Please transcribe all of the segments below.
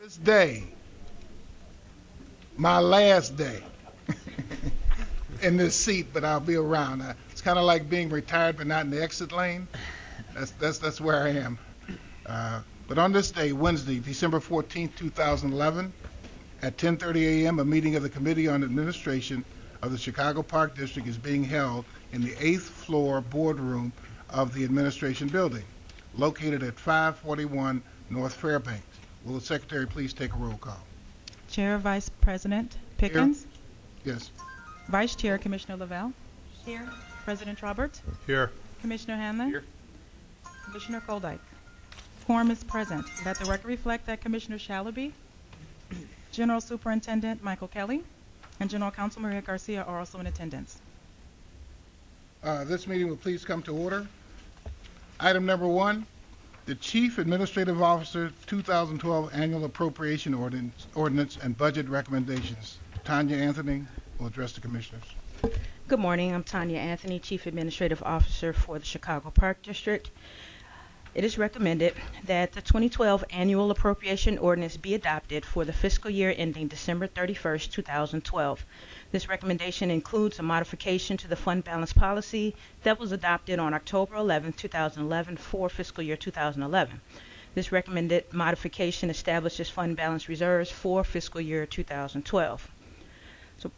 This day, my last day in this seat, but I'll be around. It's kind of like being retired but not in the exit lane. That's where I am. But on this day, Wednesday, December 14th, 2011, at 10:30 a.m., a meeting of the Committee on Administration of the Chicago Park District is being held in the 8th floor boardroom of the Administration Building, located at 541 North Fairbanks. Will the Secretary please take a roll call? Chair, Vice President Pickens. Here. Yes. Vice Chair Commissioner Lavelle. Here. President Roberts. Here. Commissioner Hanlon. Here. Commissioner Koldyke. Quorum is present. Let the record reflect that Commissioner Shalaby, General Superintendent Michael Kelly, and General Counsel Maria Garcia are also in attendance. This meeting will please come to order. Item number 1, the Chief Administrative Officer 2012 Annual Appropriation Ordinance and Budget Recommendations. Tanya Anthony will address the Commissioners. Good morning. I'm Tanya Anthony, Chief Administrative Officer for the Chicago Park District. It is recommended that the 2012 Annual Appropriation Ordinance be adopted for the fiscal year ending December 31st, 2012. This recommendation includes a modification to the fund balance policy that was adopted on October 11, 2011 for fiscal year 2011. This recommended modification establishes fund balance reserves for fiscal year 2012. So,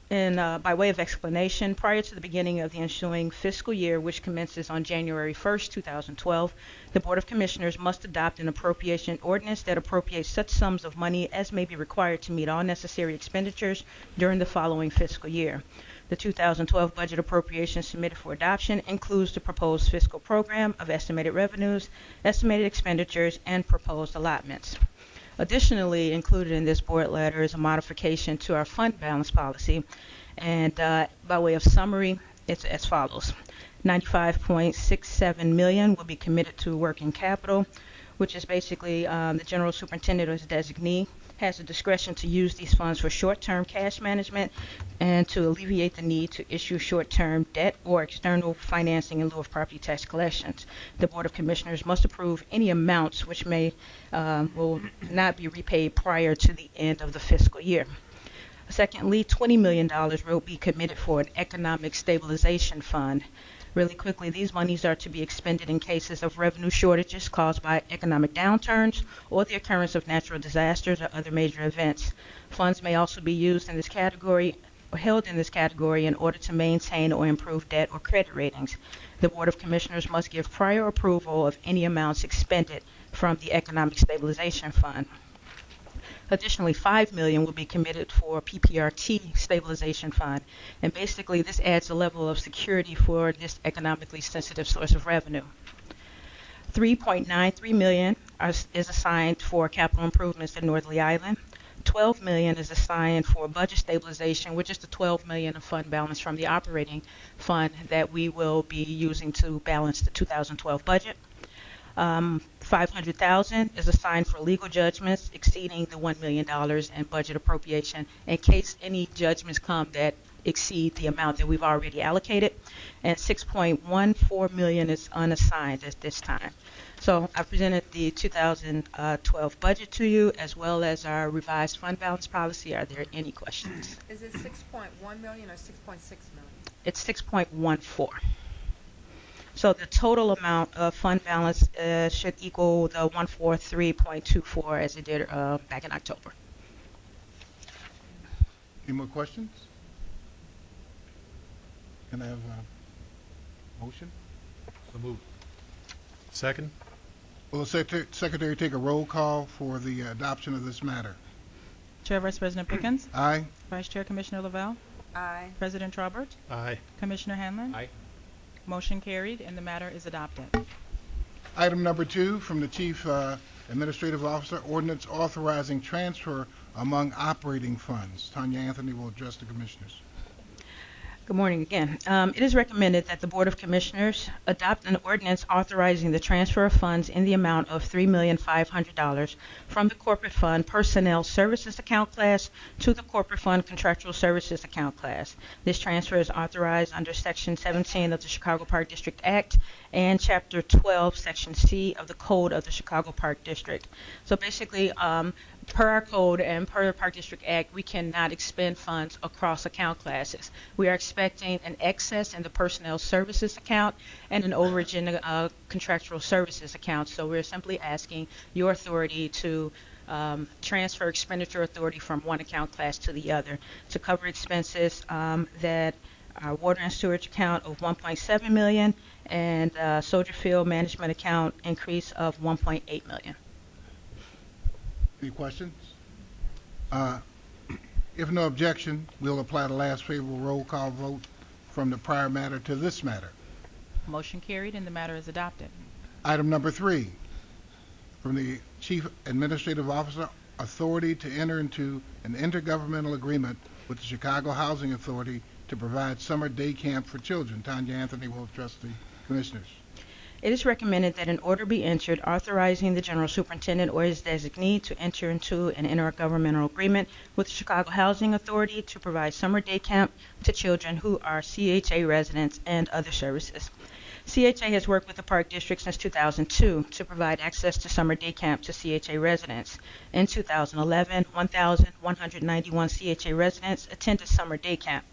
by way of explanation, prior to the beginning of the ensuing fiscal year, which commences on January 1st, 2012, the Board of Commissioners must adopt an appropriation ordinance that appropriates such sums of money as may be required to meet all necessary expenditures during the following fiscal year. The 2012 budget appropriation submitted for adoption includes the proposed fiscal program of estimated revenues, estimated expenditures, and proposed allotments. Additionally, included in this board letter is a modification to our fund balance policy, and by way of summary, it's as follows. $95.67 million will be committed to working capital, which is basically the General Superintendent or his designee has the discretion to use these funds for short-term cash management and to alleviate the need to issue short-term debt or external financing in lieu of property tax collections. The Board of Commissioners must approve any amounts which will not be repaid prior to the end of the fiscal year. Secondly, $20 million will be committed for an economic stabilization fund. Really quickly, these monies are to be expended in cases of revenue shortages caused by economic downturns or the occurrence of natural disasters or other major events. Funds may also be used in this category or held in this category in order to maintain or improve debt or credit ratings. The Board of Commissioners must give prior approval of any amounts expended from the Economic Stabilization Fund. Additionally, $5 million will be committed for PPRT stabilization fund, and basically this adds a level of security for this economically sensitive source of revenue. $3.93 million is assigned for capital improvements at Northerly Island. $12 million is assigned for budget stabilization, which is the $12 million of fund balance from the operating fund that we will be using to balance the 2012 budget. $500,000 is assigned for legal judgments exceeding the $1 million in budget appropriation in case any judgments come that exceed the amount that we've already allocated, and $6.14 million is unassigned at this time. So I presented the 2012 budget to you as well as our revised fund balance policy. Are there any questions? Is it 6.1 million or 6.6 million? It's 6.14. So the total amount of fund balance should equal the 143.24 as it did back in October. Any more questions? Can I have a motion? So moved. Second. Will the Secretary take a roll call for the adoption of this matter? Chair, Vice President Pickens. Aye. Vice Chair Commissioner Lavelle. Aye. President Roberts. Aye. Commissioner Hanlon. Aye. Motion carried, and the matter is adopted. Item number 2 from the Chief Administrative Officer, ordinance authorizing transfer among operating funds. Tanya Anthony will address the Commissioners. Good morning again. It is recommended that the Board of Commissioners adopt an ordinance authorizing the transfer of funds in the amount of $3,500,000 from the Corporate Fund Personnel Services Account class to the Corporate Fund Contractual Services Account class. This transfer is authorized under Section 17 of the Chicago Park District Act and Chapter 12, Section C of the Code of the Chicago Park District. So basically, per our code and per the Park District Act, we cannot expend funds across account classes. We are expecting an excess in the personnel services account and an overage in the contractual services account. So we're simply asking your authority to transfer expenditure authority from one account class to the other to cover expenses that our water and sewage account of $1.7 million and Soldier Field management account increase of $1.8 million. Any questions? If no objection, we'll apply the last favorable roll call vote from the prior matter to this matter. Motion carried and the matter is adopted. Item number 3, from the Chief Administrative Officer, authority to enter into an intergovernmental agreement with the Chicago Housing Authority to provide summer day camp for children. Tanya Anthony will address the commissioners. It is recommended that an order be entered authorizing the General Superintendent or his designee to enter into an intergovernmental agreement with the Chicago Housing Authority to provide summer day camp to children who are CHA residents and other services. CHA has worked with the Park District since 2002 to provide access to summer day camp to CHA residents. In 2011, 1,191 CHA residents attended summer day camp.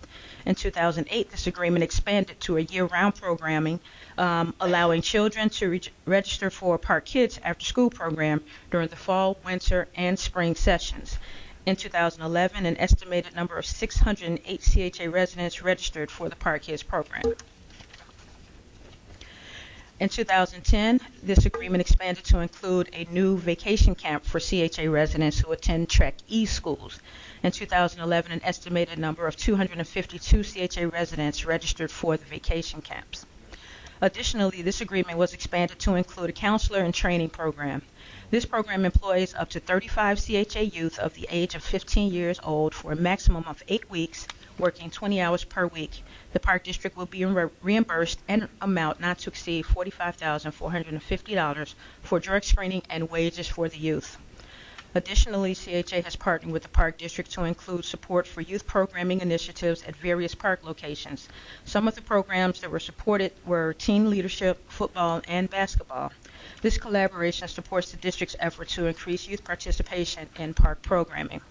In 2008, this agreement expanded to a year-round programming, allowing children to register for Park Kids after-school program during the fall, winter, and spring sessions. In 2011, an estimated number of 608 CHA residents registered for the Park Kids program. In 2010, this agreement expanded to include a new vacation camp for CHA residents who attend Trek E schools. In 2011, an estimated number of 252 CHA residents registered for the vacation camps. Additionally, this agreement was expanded to include a counselor and training program. This program employs up to 35 CHA youth of the age of 15 years old for a maximum of 8 weeks, working 20 hours per week. The Park District will be reimbursed an amount not to exceed $45,450 for drug screening and wages for the youth. Additionally, CHA has partnered with the Park District to include support for youth programming initiatives at various park locations. Some of the programs that were supported were teen leadership, football, and basketball. This collaboration supports the district's effort to increase youth participation in park programming.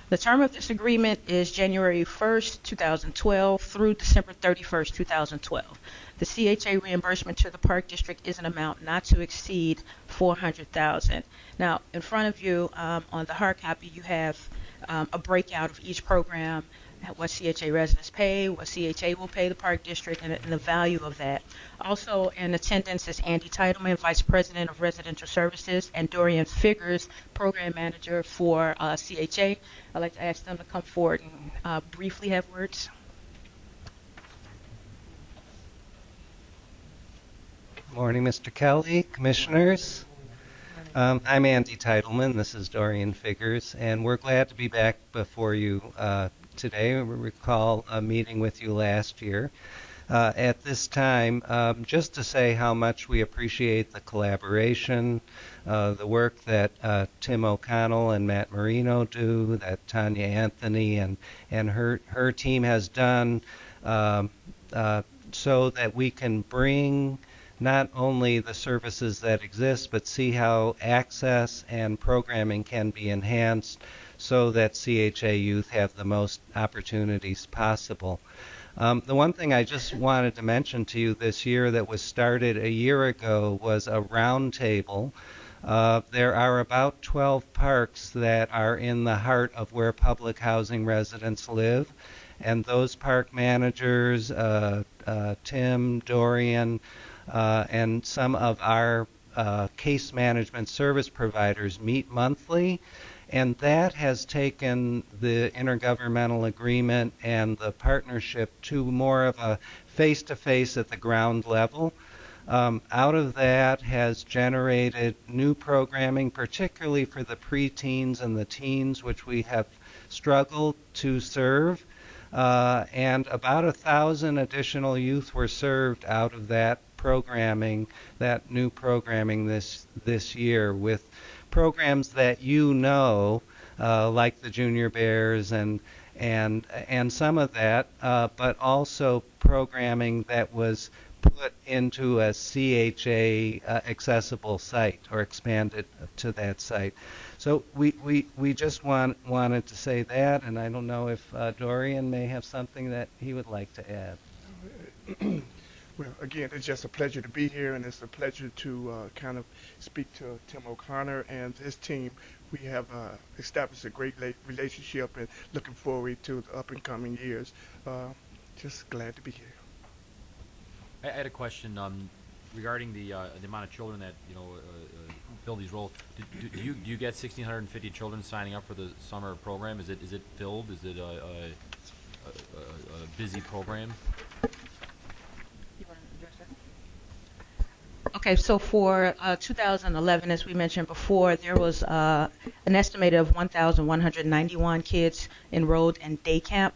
The term of this agreement is January 1st, 2012 through December 31st, 2012. The CHA reimbursement to the Park District is an amount not to exceed $400,000. Now, in front of you on the hard copy, you have a breakout of each program, what CHA residents pay, what CHA will pay the Park District, and the value of that. Also in attendance is Andy Titleman, Vice President of Residential Services, and Dorian Figures, Program Manager for CHA. I'd like to ask them to come forward and briefly have words. Good morning, Mr. Kelly, Commissioners. I'm Andy Titleman. This is Dorian Figures, and we're glad to be back before you today. We recall a meeting with you last year. At this time, just to say how much we appreciate the collaboration, the work that Tim O'Connell and Matt Marino do, that Tanya Anthony and her team has done, so that we can bring not only the services that exist, but see how access and programming can be enhanced so that CHA youth have the most opportunities possible. The one thing I just wanted to mention to you this year that was started a year ago was a roundtable. There are about 12 parks that are in the heart of where public housing residents live, and those park managers, Tim, Dorian, and some of our case management service providers meet monthly, and that has taken the intergovernmental agreement and the partnership to more of a face-to-face at the ground level. Out of that has generated new programming, particularly for the preteens and the teens, which we have struggled to serve. and about 1,000 additional youth were served out of that programming, that new programming this year, with programs that like the Junior Bears and some of that, but also programming that was put into a CHA accessible site or expanded to that site. So we just wanted to say that, and I don't know if Dorian may have something that he would like to add. Well, again, it's just a pleasure to be here, and it's a pleasure to kind of speak to Tim O'Connor and his team. We have established a great relationship and looking forward to the up and coming years. Just glad to be here. I had a question regarding the amount of children that fill these roles. Do you get 1,650 children signing up for the summer program? Is it filled? Is it a busy program? Okay, so for 2011, as we mentioned before, there was an estimated of 1,191 kids enrolled in day camp.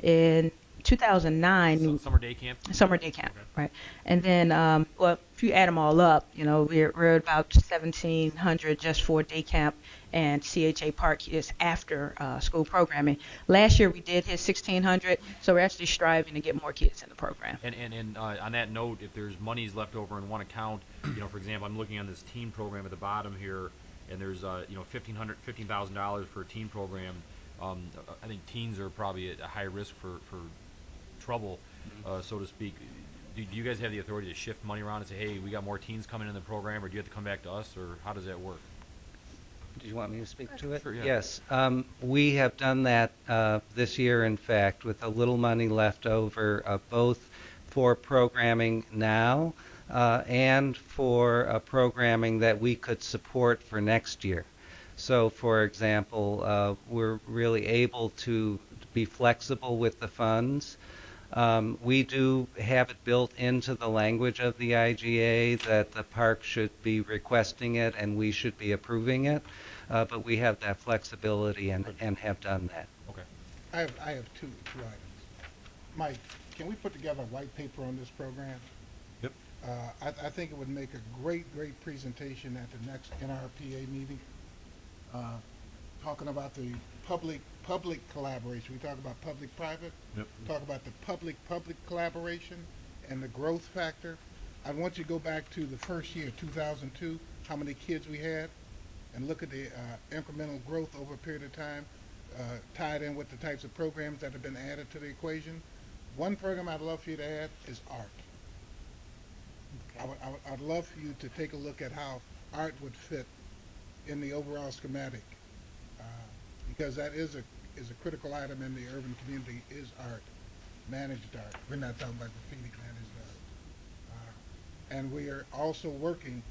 In 2009, Summer day camp? Summer day camp, Okay. right. And then, well, if you add them all up, we're at about 1,700 just for day camp and CHA Park is after school programming. Last year we did hit 1,600, so we're actually striving to get more kids in the program. And on that note, if there's monies left over in one account, for example, I'm looking on this teen program at the bottom here, and there's $15,000 for a teen program. I think teens are probably at a high risk for trouble, so to speak. Do you guys have the authority to shift money around and say, hey, we got more teens coming in the program, or do you have to come back to us, or how does that work? Do you want me to speak to it? Sure, yeah. Yes. We have done that this year, in fact, with a little money left over, both for programming now and for programming that we could support for next year. So, for example, we're really able to be flexible with the funds. We do have it built into the language of the IGA that the park should be requesting it and we should be approving it, but we have that flexibility and have done that. Okay. I have two items. Mike, can we put together a white paper on this program? Yep. I think it would make a great presentation at the next NRPA meeting, talking about the public collaboration. We talk about public-private. Yep. Talk about the public collaboration and the growth factor. I want you to go back to the first year, 2002, how many kids we had, and look at the incremental growth over a period of time, tied in with the types of programs that have been added to the equation. One program I'd love for you to add is art. Okay. I'd love for you to take a look at how art would fit in the overall schematic, because that is a critical item in the urban community, is art, managed art. We're not talking about graffiti, managed art. And we are also working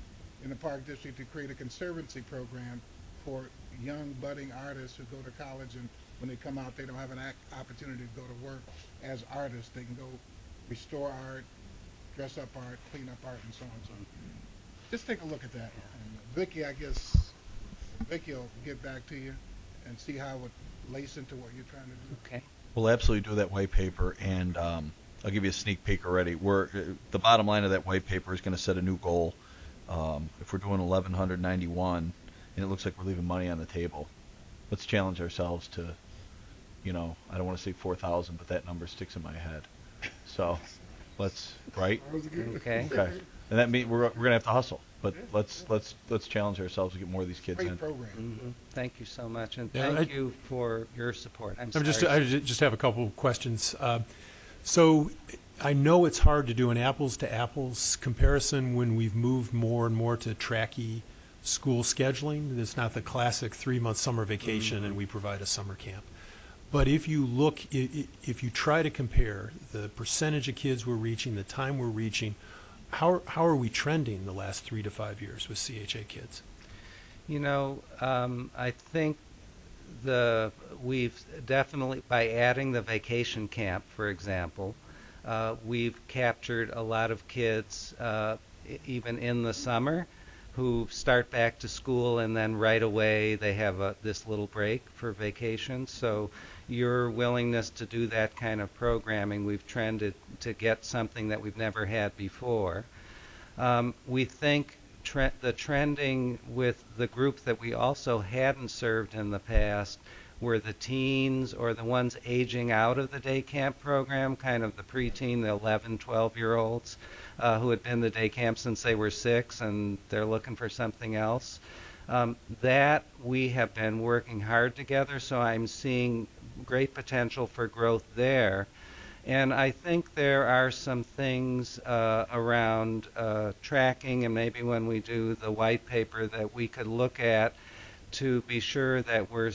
in the Park District to create a conservancy program for young budding artists who go to college, and when they come out they don't have an opportunity to go to work as artists. They can go restore art, dress up art, clean up art, and so on and so on. Just take a look at that. And Vicki, I guess Vicki will get back to you and see how it would lace into what you're trying to do. Okay. We'll absolutely do that white paper, and I'll give you a sneak peek already. The bottom line of that white paper is going to set a new goal. If we're doing 1,191, and it looks like we're leaving money on the table, let's challenge ourselves to, I don't want to say 4,000, but that number sticks in my head. So, let's, right? Okay. Okay. And that means we're going to have to hustle, but let's challenge ourselves to get more of these kids Great in. program. Mm-hmm. Thank you so much, and Yeah, thank you for your support. I just have a couple of questions. So I know it's hard to do an apples-to-apples comparison when we've moved more and more to tracky school scheduling. It's not the classic 3-month summer vacation and we provide a summer camp. But if you look, if you try to compare the percentage of kids we're reaching, the time we're reaching, how are we trending the last 3 to 5 years with CHA kids? I think we've definitely, by adding the vacation camp, for example, we've captured a lot of kids, even in the summer, who start back to school and then right away they have this little break for vacation. So, your willingness to do that kind of programming. We've trended to get something that we've never had before. We think the trending with the group that we also hadn't served in the past were the teens or the ones aging out of the day camp program, kind of the preteen, the 11, 12-year-olds who had been in the day camp since they were 6 and they're looking for something else. That we have been working hard together, so I'm seeing great potential for growth there. And I think there are some things around tracking, and maybe when we do the white paper that we could look at to be sure that we're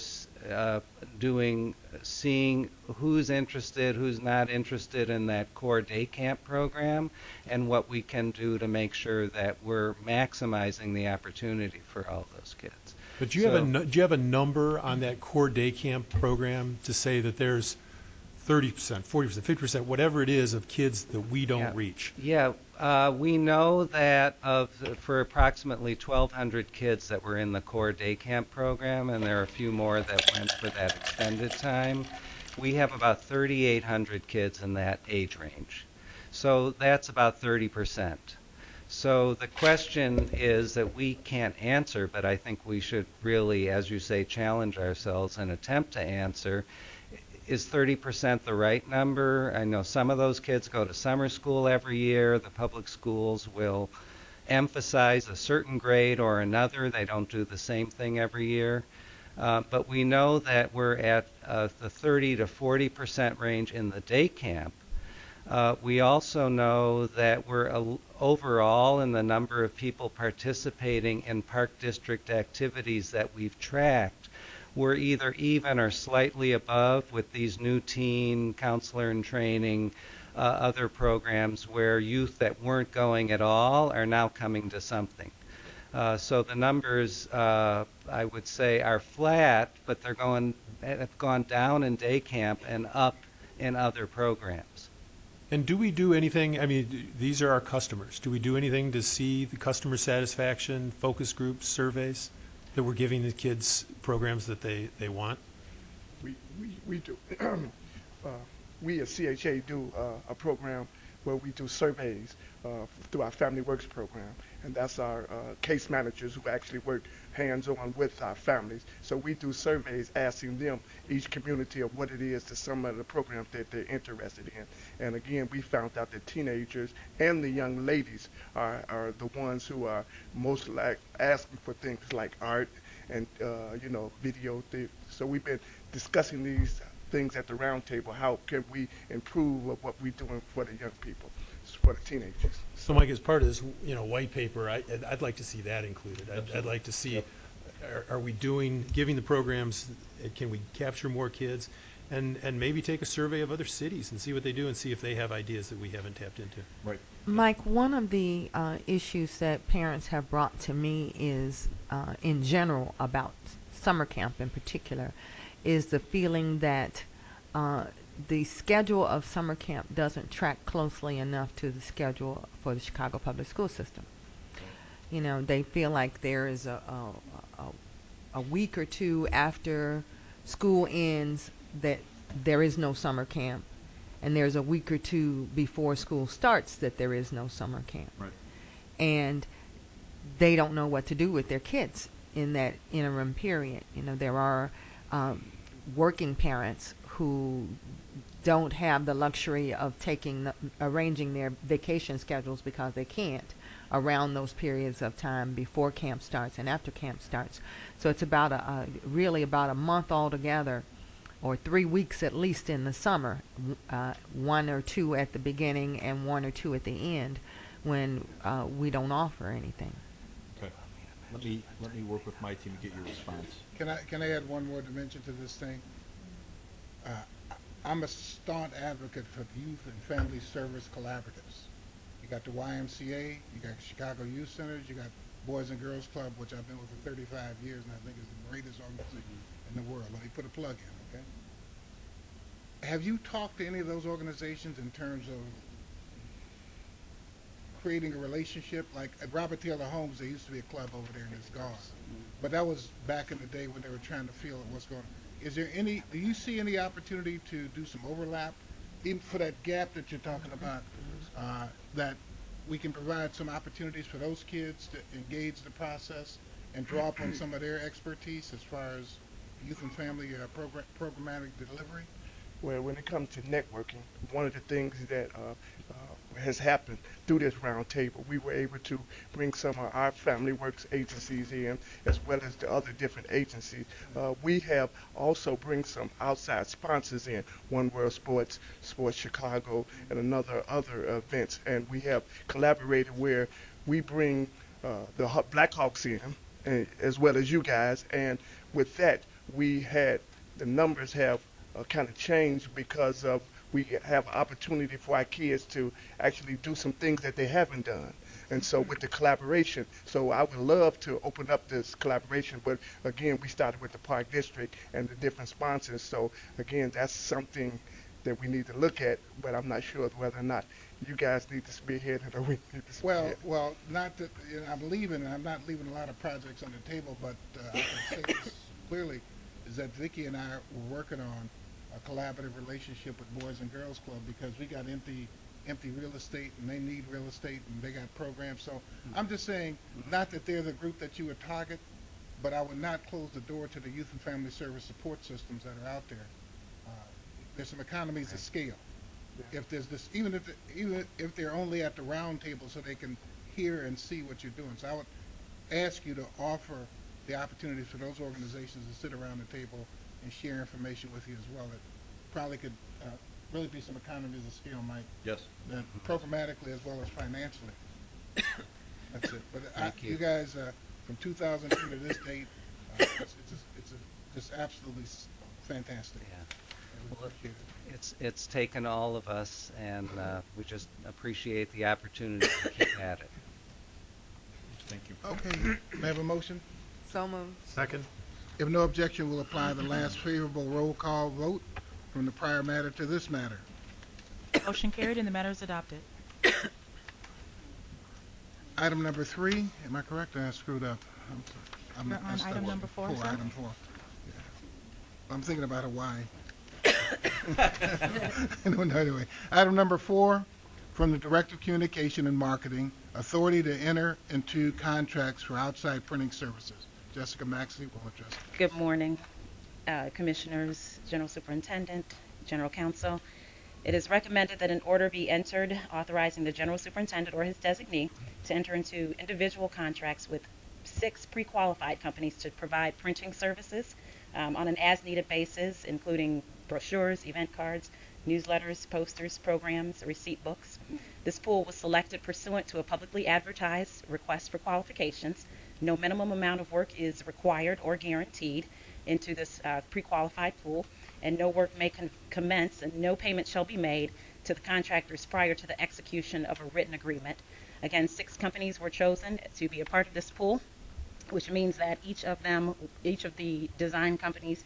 seeing who's interested, who's not interested in that core day camp program, and what we can do to make sure that we're maximizing the opportunity for all those kids. But do you have a number on that core day camp program to say that there's 30%, 40%, 50%, whatever it is, of kids that we don't reach? Yeah, we know that for approximately 1,200 kids that were in the core day camp program, and there are a few more that went for that extended time, we have about 3,800 kids in that age range. So that's about 30%. So the question is that we can't answer, but I think we should really, as you say, challenge ourselves and attempt to answer. Is 30% the right number? I know some of those kids go to summer school every year. The public schools will emphasize a certain grade or another. They don't do the same thing every year. But we know that we're at the 30 to 40% range in the day camp. We also know that we're overall in the number of people participating in Park District activities that we've tracked. We're either even or slightly above with these new teen counselor in training, other programs where youth that weren't going at all are now coming to something. So the numbers, I would say, are flat, but have gone down in day camp and up in other programs. And do we do anything, I mean, these are our customers. Do we do anything to see the customer satisfaction, focus groups, surveys, that we're giving the kids programs that they want? We do. We at CHA do a program where we do surveys through our Family Works program, and that's our case managers who actually work hands-on with our families. So we do surveys asking them, each community, of what it is to some of the programs that they're interested in. And again, we found out that teenagers and the young ladies are the ones who are most like asking for things like art and video. So we've been discussing these things at the round table. How can we improve of what we're doing for the young people, for the teenagers? So, Mike, as part of this, white paper, I'd like to see that included. I'd like to see, are we giving the programs, can we capture more kids, and maybe take a survey of other cities and see what they do and see if they have ideas that we haven't tapped into. Right. Mike, one of the issues that parents have brought to me is, in general, about summer camp in particular, is the feeling that the schedule of summer camp doesn't track closely enough to the schedule for the Chicago public school system. They feel like there is a week or two after school ends that there is no summer camp, and there's a week or two before school starts that there is no summer camp. Right. And they don't know what to do with their kids in that interim period. You know, there are working parents who don't have the luxury of arranging their vacation schedules because they can't around those periods of time before camp starts and after camp starts. So it's about really about a month altogether, or 3 weeks at least in the summer, 1 or 2 at the beginning and 1 or 2 at the end, when we don't offer anything. Okay. Let me work with my team to get your response. Can I add one more dimension to this thing? I'm a staunch advocate for youth and family service collaboratives. You got the YMCA, you got Chicago Youth Centers, you got Boys and Girls Club, which I've been with for 35 years, and I think is the greatest organization in the world. Let me put a plug in, okay? Have you talked to any of those organizations in terms of creating a relationship? Like at Robert Taylor Homes, there used to be a club over there, and it's gone. But that was back in the day when they were trying to feel what's going on. do you see any opportunity to do some overlap, even for that gap that you're talking about, that we can provide some opportunities for those kids to engage the process and draw upon some of their expertise as far as youth and family programmatic delivery? Well, when it comes to networking, one of the things that has happened through this roundtable, we were able to bring some of our Family Works agencies in, as well as the other different agencies. We have also bring some outside sponsors in, One World Sports, Sports Chicago, and other events. And we have collaborated where we bring the Blackhawks in, as well as you guys. And with that, the numbers have kind of changed because of we have an opportunity for our kids to actually do some things that they haven't done. And so with the collaboration, so I would love to open up this collaboration, but again, we started with the Park District and the different sponsors. So again, that's something that we need to look at, but I'm not sure whether or not you guys need to spearhead it or we need to spearhead. Well, not that I'm not leaving a lot of projects on the table, but I can say this clearly, is that Vicki and I were working on a collaborative relationship with Boys and Girls Club because we got empty real estate and they need real estate and they got programs. So I'm just saying, not that they're the group that you would target, but I would not close the door to the youth and family service support systems that are out there. There's some economies of scale. If there's this, even if they're only at the round table so they can hear and see what you're doing. So I would ask you to offer the opportunities for those organizations to sit around the table and share information with you as well. It probably could really be some economies of scale, Mike. Yes. Programmatically as well as financially. That's it. But you guys, from 2002 to this date, it's just absolutely fantastic. Yeah. Well, it's taken all of us, and we just appreciate the opportunity to keep at it. Thank you. Okay. May I have a motion? So moved. Second. If no objection, we'll apply the last favorable roll call vote from the prior matter to this matter. Motion carried and the matter is adopted. Item number 3, am I correct? I screwed up. We're on item number 4, sir? Item 4. Yeah. I'm thinking about Hawaii. No, anyway. Item number 4, from the Director of Communication and Marketing, authority to enter into contracts for outside printing services. Jessica Maxey will address it. Good morning, Commissioners, General Superintendent, General Counsel. It is recommended that an order be entered authorizing the General Superintendent or his designee to enter into individual contracts with 6 pre-qualified companies to provide printing services on an as-needed basis, including brochures, event cards, newsletters, posters, programs, receipt books. This pool was selected pursuant to a publicly advertised request for qualifications. No minimum amount of work is required or guaranteed into this pre-qualified pool, and no work may commence and no payment shall be made to the contractors prior to the execution of a written agreement. Again, 6 companies were chosen to be a part of this pool, which means that each of the design companies,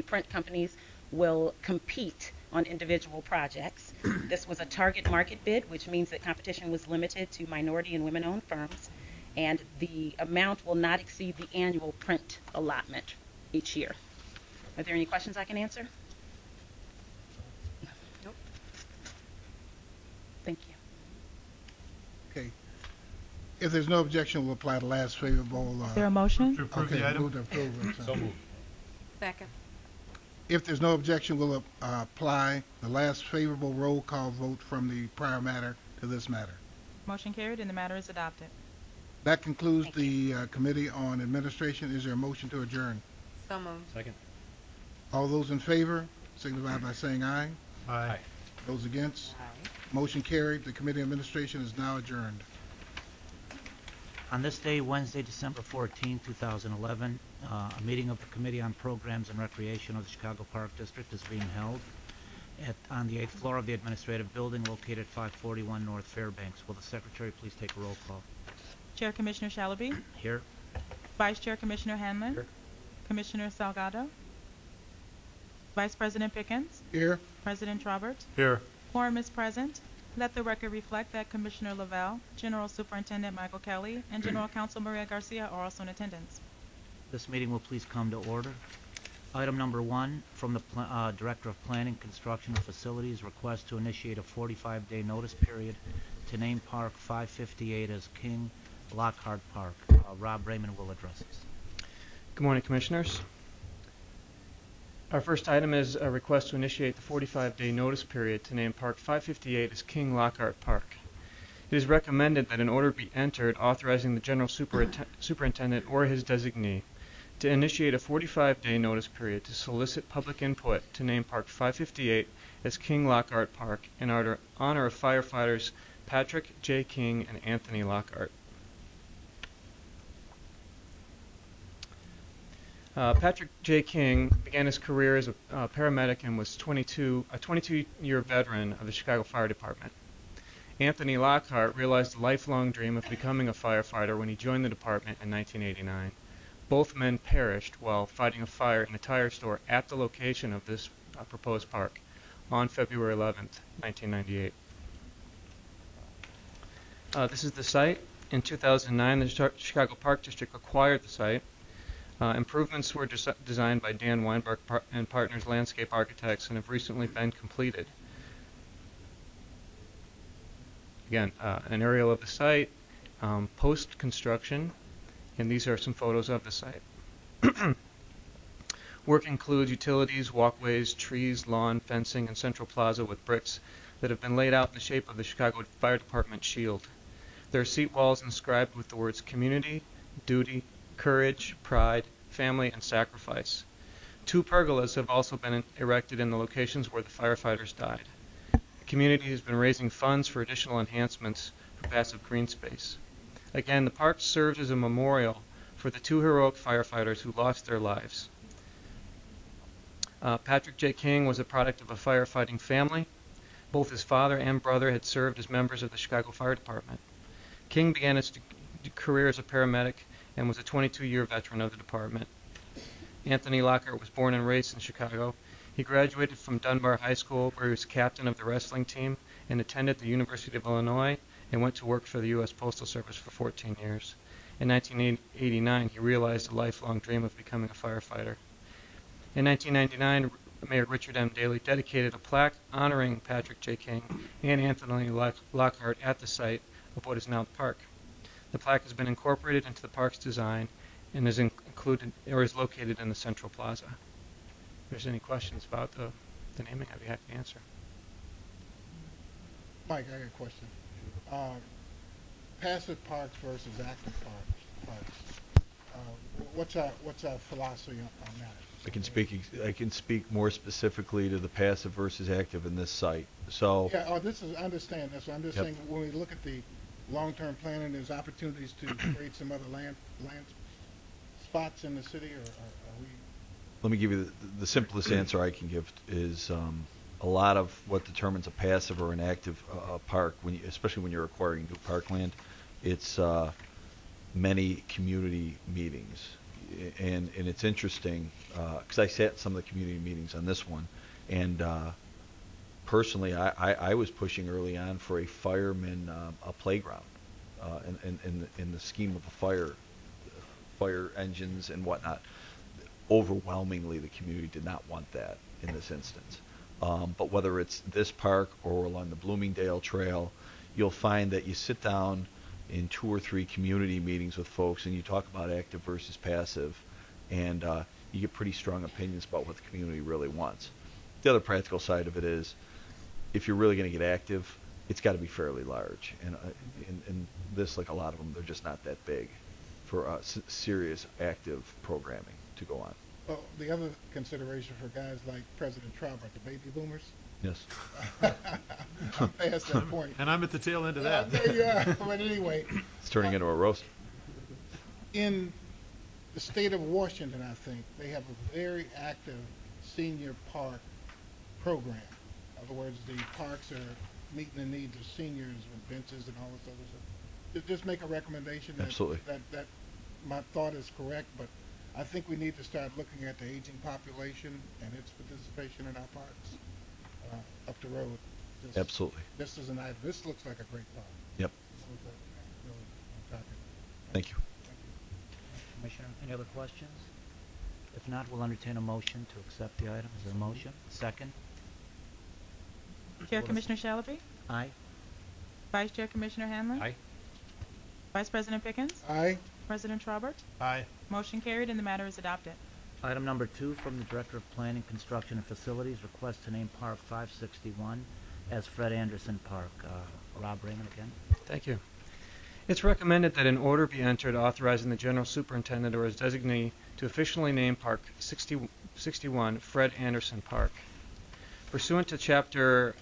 print companies, will compete on individual projects. This was a target market bid, which means that competition was limited to minority and women-owned firms, and the amount will not exceed the annual print allotment each year. Are there any questions I can answer? Nope. Thank you. Okay. If there's no objection, we'll apply the last favorable. Is there a motion? To approve Okay, the item? move to approve it. So moved. Second. If there's no objection, we'll apply the last favorable roll call vote from the prior matter to this matter. Motion carried and the matter is adopted. That concludes the Committee on Administration. Is there a motion to adjourn? So moved. Second. All those in favor signify by saying aye. Aye. Those against? Aye. Motion carried. The Committee on Administration is now adjourned. On this day, Wednesday, December 14, 2011, a meeting of the Committee on Programs and Recreation of the Chicago Park District is being held on the 8th floor of the Administrative Building located at 541 North Fairbanks. Will the Secretary please take a roll call? Chair Commissioner Shalaby. Here. Vice Chair Commissioner Hanlon. Here. Commissioner Salgado. Vice President Pickens. Here. President Trobert. Here. Quorum is present. Let the record reflect that Commissioner Lavelle, General Superintendent Michael Kelly, and General Counsel Maria Garcia are also in attendance. This meeting will please come to order. Item number 1, from the Director of Planning, Construction, and Facilities, request to initiate a 45-day notice period to name Park 558 as King Lockhart Park. Rob Raymond will address us. Good morning, Commissioners. Our first item is a request to initiate the 45-day notice period to name Park 558 as King Lockhart Park. It is recommended that an order be entered authorizing the General Superintendent or his designee to initiate a 45-day notice period to solicit public input to name Park 558 as King Lockhart Park in honor of firefighters Patrick J. King and Anthony Lockhart. Patrick J. King began his career as a paramedic and was a 22-year veteran of the Chicago Fire Department. Anthony Lockhart realized the lifelong dream of becoming a firefighter when he joined the department in 1989. Both men perished while fighting a fire in a tire store at the location of this proposed park on February 11th, 1998. This is the site. In 2009, the Chicago Park District acquired the site. Improvements were designed by Dan Weinberg and Partners Landscape Architects and have recently been completed. Again, an aerial of the site, post-construction, and these are some photos of the site. Work includes utilities, walkways, trees, lawn, fencing, and central plaza with bricks that have been laid out in the shape of the Chicago Fire Department shield. There are seat walls inscribed with the words community, duty, courage, pride, family, and sacrifice. 2 pergolas have also been erected in the locations where the firefighters died. The community has been raising funds for additional enhancements for passive green space. Again, the park serves as a memorial for the 2 heroic firefighters who lost their lives. Patrick J. King was a product of a firefighting family. Both his father and brother had served as members of the Chicago Fire Department. King began his career as a paramedic and was a 22-year veteran of the department. Anthony Lockhart was born and raised in Chicago. He graduated from Dunbar High School, where he was captain of the wrestling team, and attended the University of Illinois and went to work for the U.S. Postal Service for 14 years. In 1989, he realized a lifelong dream of becoming a firefighter. In 1999, Mayor Richard M. Daley dedicated a plaque honoring Patrick J. King and Anthony Lockhart at the site of what is now the park. The plaque has been incorporated into the park's design and is located in the Central Plaza. If there's any questions about the naming, I'd be happy to answer. Mike, I got a question. Passive parks versus active parks. What's our philosophy on that? I can speak more specifically to the passive versus active in this site. So yeah, I understand this. I'm just saying when we look at the long-term planning, there's opportunities to create some other land spots in the city, or are we? Let me give you the simplest answer I can give is a lot of what determines a passive or an active park, especially when you're acquiring new parkland, it's many community meetings. And it's interesting because I sat in some of the community meetings on this one, and personally, I was pushing early on for a fireman a playground in the scheme of a fire engines and whatnot. Overwhelmingly, the community did not want that in this instance. But whether it's this park or along the Bloomingdale Trail, you'll find that you sit down in 2 or 3 community meetings with folks and you talk about active versus passive, and you get pretty strong opinions about what the community really wants. The other practical side of it is, if you're really going to get active, it's got to be fairly large. And in this, like a lot of them, they're just not that big for serious active programming to go on. Well, the other consideration for guys like President Trump are the baby boomers. Yes. I'm past that point. And I'm at the tail end of that. There you are. But anyway. It's turning into a roast. In the state of Washington, I think, they have a very active senior park program. In other words, the parks are meeting the needs of seniors with benches and all this other stuff. Just make a recommendation that my thought is correct, but I think we need to start looking at the aging population and its participation in our parks up the road. Absolutely. This is an item. This looks like a great park. Yep. Thank Thank you. you. Commissioner, any other questions? If not, we'll entertain a motion to accept the item. Is there a motion? Second? Chair Commissioner Shalaby? Aye. Vice Chair Commissioner Hanlon? Aye. Vice President Pickens? Aye. President Traubert? Aye. Motion carried and the matter is adopted. Item number 2 from the Director of Planning, Construction, and Facilities, request to name Park 561 as Fred Anderson Park. Rob Raymond again. Thank you. It's recommended that an order be entered authorizing the General Superintendent or his designee to officially name Park 61 Fred Anderson Park. Pursuant to Chapter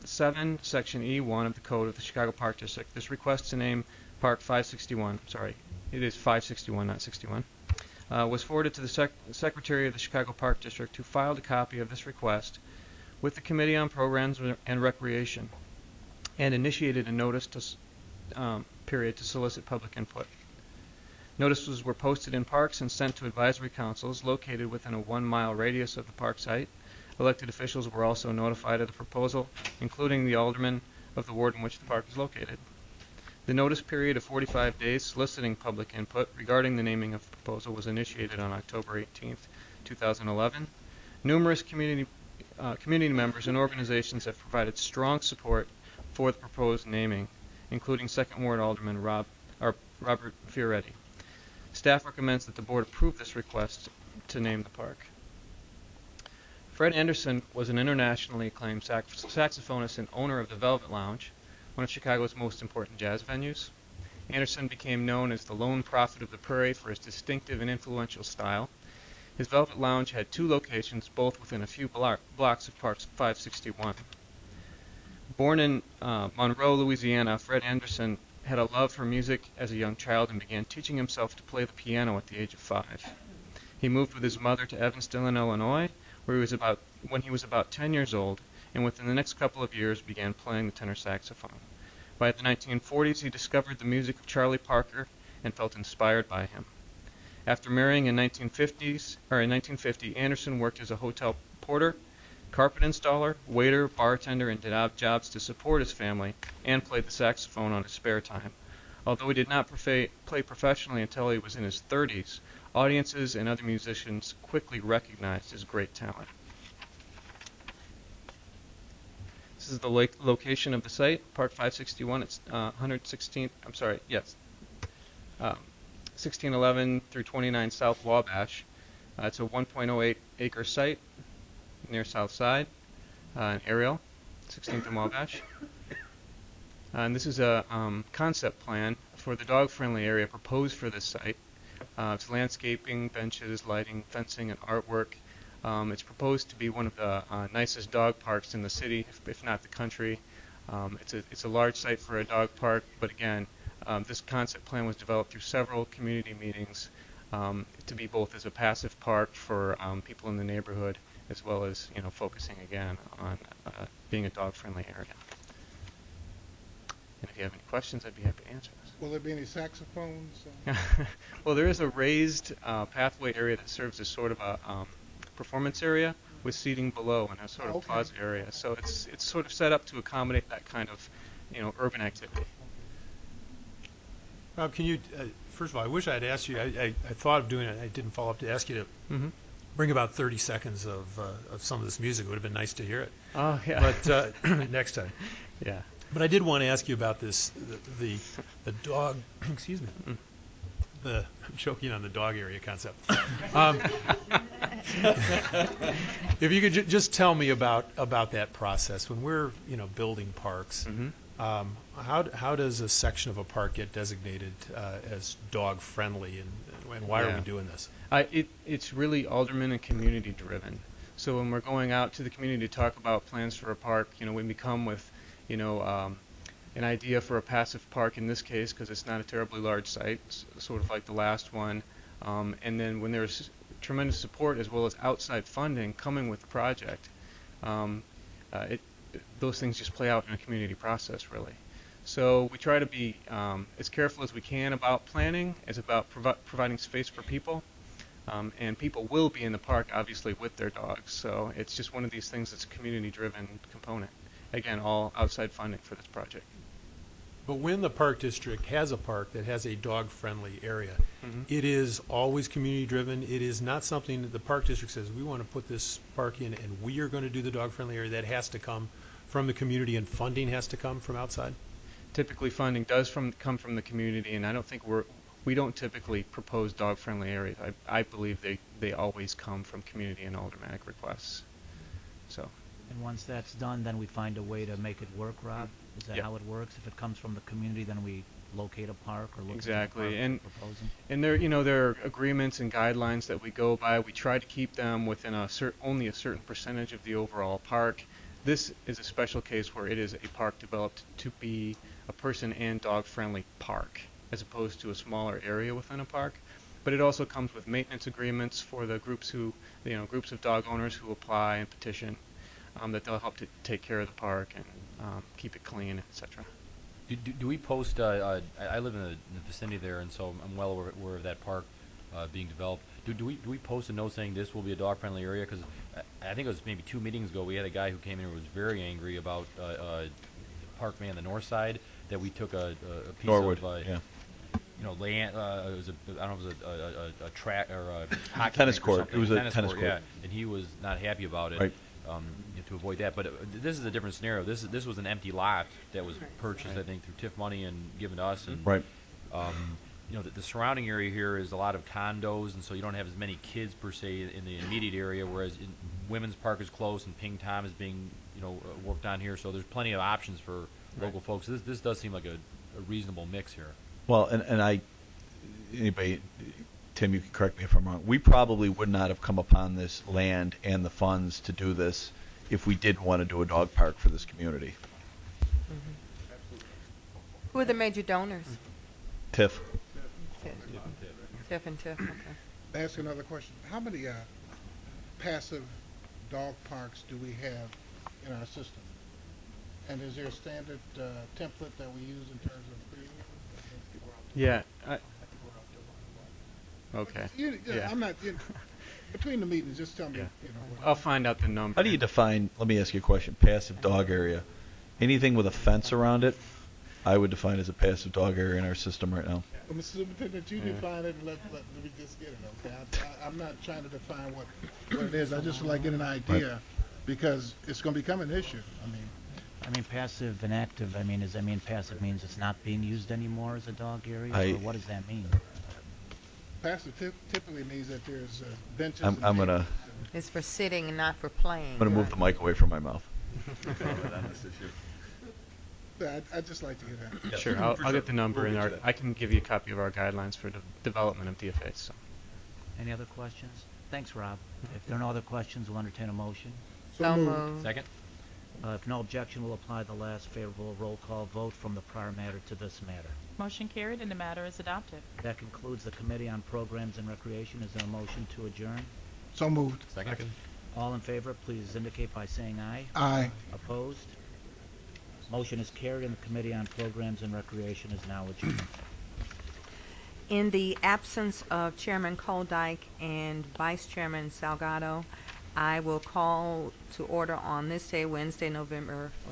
7, Section E1 of the Code of the Chicago Park District, this request to name Park 561, sorry, it is 561, not 61, was forwarded to the Secretary of the Chicago Park District, who filed a copy of this request with the Committee on Programs and Recreation and initiated a notice period to solicit public input. Notices were posted in parks and sent to advisory councils located within a 1-mile radius of the park site. Elected officials were also notified of the proposal, including the alderman of the ward in which the park is located. The notice period of 45 days soliciting public input regarding the naming of the proposal was initiated on October 18th, 2011. Numerous community members and organizations have provided strong support for the proposed naming, including 2nd Ward Alderman Robert Fioretti. Staff recommends that the board approve this request to name the park. Fred Anderson was an internationally acclaimed saxophonist and owner of the Velvet Lounge, one of Chicago's most important jazz venues. Anderson became known as the lone prophet of the prairie for his distinctive and influential style. His Velvet Lounge had 2 locations, both within a few blocks of Park 561. Born in Monroe, Louisiana, Fred Anderson had a love for music as a young child and began teaching himself to play the piano at the age of 5. He moved with his mother to Evanston, Illinois, when he was about 10 years old, and within the next couple of years began playing the tenor saxophone. By the 1940s, he discovered the music of Charlie Parker and felt inspired by him. After marrying in 1950, Anderson worked as a hotel porter, carpet installer, waiter, bartender, and did odd jobs to support his family and played the saxophone on his spare time. Although he did not play professionally until he was in his 30s, audiences and other musicians quickly recognized his great talent. This is the location of the site, Park 561. It's 1611 through 29 South Wabash. It's a 1.08 acre site near South Side, in Ariel, 16th and Wabash. And this is a concept plan for the dog-friendly area proposed for this site. It's landscaping, benches, lighting, fencing, and artwork. It's proposed to be one of the nicest dog parks in the city, if not the country. It's a large site for a dog park, but again, this concept plan was developed through several community meetings to be both as a passive park for people in the neighborhood, as well as focusing again on being a dog-friendly area. And if you have any questions, I'd be happy to answer those. Will there be any saxophones? Well, there is a raised pathway area that serves as sort of a performance area with seating below and a sort of plaza area. So it's sort of set up to accommodate that kind of urban activity. Rob, can you, first of all, I wish I had asked you, I thought of doing it, I didn't follow up to ask you to bring about 30 seconds of some of this music. It would have been nice to hear it. Oh, yeah. But next time. Yeah. But I did want to ask you about this, the dog, excuse me, I'm choking on the dog area concept. If you could just tell me about that process. When we're, building parks, how does a section of a park get designated as dog-friendly, and why are we doing this? It's really alderman and community driven. So when we're going out to the community to talk about plans for a park, we come with an idea for a passive park in this case, because it's not a terribly large site, sort of like the last one. And then when there's tremendous support as well as outside funding coming with the project, those things just play out in a community process, really. So we try to be as careful as we can about planning, as about providing space for people. And people will be in the park, obviously, with their dogs. So it's just one of these things that's a community-driven component. Again, all outside funding for this project. But when the Park District has a park that has a dog-friendly area, it is always community-driven. It is not something that the Park District says, we want to put this park in and we are going to do the dog-friendly area. That has to come from the community, and funding has to come from outside? Typically, funding does come from the community, and I don't think we don't typically propose dog-friendly areas. I believe they always come from community and aldermanic requests. So. And once that's done, then we find a way to make it work, Rob? Is that how it works? If it comes from the community, then we locate a park or look exactly. at a park And we're proposing? And there are agreements and guidelines that we go by. We try to keep them within only a certain percentage of the overall park. This is a special case where it is a park developed to be a person and dog-friendly park, as opposed to a smaller area within a park. But it also comes with maintenance agreements for the groups groups of dog owners who apply and petition, that they'll help to take care of the park and keep it clean, etc. Do we post? I live in the vicinity there, and so I'm well aware of that park being developed. Do we post a note saying this will be a dog-friendly area? Because I think it was maybe 2 meetings ago we had a guy who came in and was very angry about Parkway on the north side, that we took a piece Norwood, of yeah. Land. It was I don't know if it was a track or a hockey Tennis rink or court. something. It was a tennis court. Yeah, and he was not happy about it. Right. To avoid that, but this is a different scenario. This was an empty lot that was purchased, I think, through TIF money and given to us. And Right. The surrounding area here is a lot of condos, and so you don't have as many kids per se in the immediate area. Whereas Women's Park is close, and Ping Tom is being worked on here. So there's plenty of options for local folks. This does seem like a reasonable mix here. Well, and anybody, Tim, you can correct me if I'm wrong. We probably would not have come upon this land and the funds to do this if we did want to do a dog park for this community. Who are the major donors? TIF. TIF and TIF, okay. Let me ask you another question. How many passive dog parks do we have in our system? And is there a standard template that we use in terms of premium? Yeah. Okay. Yeah. I'm not between the meetings. Just tell me. I'll find out the number. How do you define, let me ask you a question, passive dog area? Anything with a fence around it, I would define as a passive dog area in our system right now. Well, Mr. Superintendent, you define it and let me just get it, okay? I'm not trying to define what it is. I just would like to get an idea because it's going to become an issue. I mean, passive and active, passive means it's not being used anymore as a dog area? Or what does that mean? Passive typically means that there's benches. I'm going to... It's for sitting and not for playing. I'm going to move the mic away from my mouth. I'd just like to hear that. Yeah, sure, I'll get the number and I can give you a copy of our guidelines for the development of DFAs. So. Any other questions? Thanks, Rob. If there are no other questions, we'll entertain a motion. So moved. Second. If no objection, we'll apply the last favorable roll call vote from the prior matter to this matter. Motion carried and the matter is adopted. That concludes the Committee on Programs and Recreation. Is there a motion to adjourn? So moved. Second. All in favor, please indicate by saying aye. Aye. Opposed? Motion is carried and the Committee on Programs and Recreation is now adjourned. In the absence of Chairman Koldyke and Vice Chairman Salgado, I will call to order on this day, Wednesday,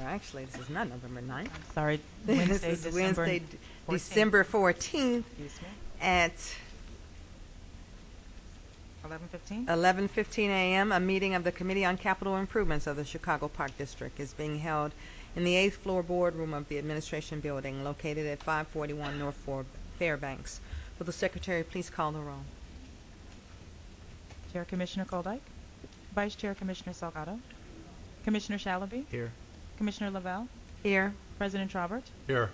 actually, this is not November 9th. I'm sorry, This is Wednesday, December 14th at 11:15. 11:15 a.m. A meeting of the Committee on Capital Improvements of the Chicago Park District is being held in the 8th floor boardroom of the Administration Building located at 541 North Fairbanks. Will the Secretary please call the roll? Chair Commissioner Koldyke. Vice Chair Commissioner Salgado. Commissioner Shalaby. Here. Commissioner Lavelle. Here. President Trobert. Here.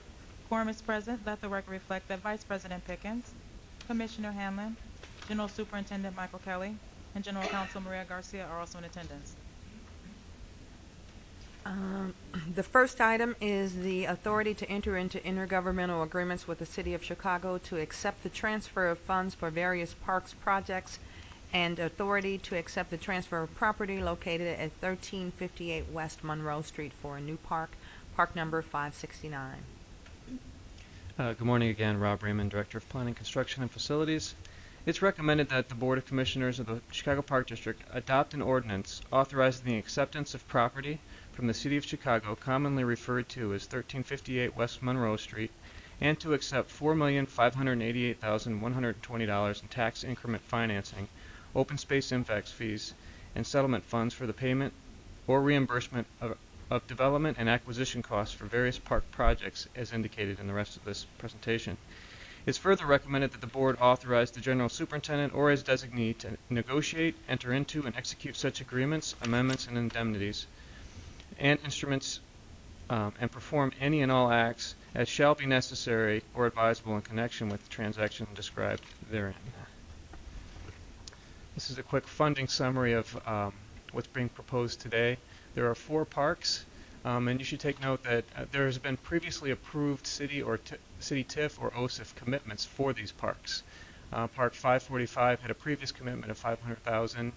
Quorum is present. Let the record reflect that Vice President Pickens, Commissioner Hanlon, General Superintendent Michael Kelly, and General Counsel Maria Garcia are also in attendance. The first item is the authority to enter into intergovernmental agreements with the City of Chicago to accept the transfer of funds for various parks projects and authority to accept the transfer of property located at 1358 West Monroe Street for a new park, park number 569. Good morning again, Rob Raymond, Director of Planning, Construction, and Facilities. It's recommended that the Board of Commissioners of the Chicago Park District adopt an ordinance authorizing the acceptance of property from the City of Chicago, commonly referred to as 1358 West Monroe Street, and to accept $4,588,120 in tax increment financing, open space impact fees, and settlement funds for the payment or reimbursement of development and acquisition costs for various park projects as indicated in the rest of this presentation. It's further recommended that the board authorize the general superintendent or his designee to negotiate, enter into, and execute such agreements, amendments, and indemnities and instruments and perform any and all acts as shall be necessary or advisable in connection with the transaction described therein. This is a quick funding summary of what's being proposed today. There are 4 parks, and you should take note that there has been previously approved city TIF or OSIF commitments for these parks. Park 545 had a previous commitment of $500,000.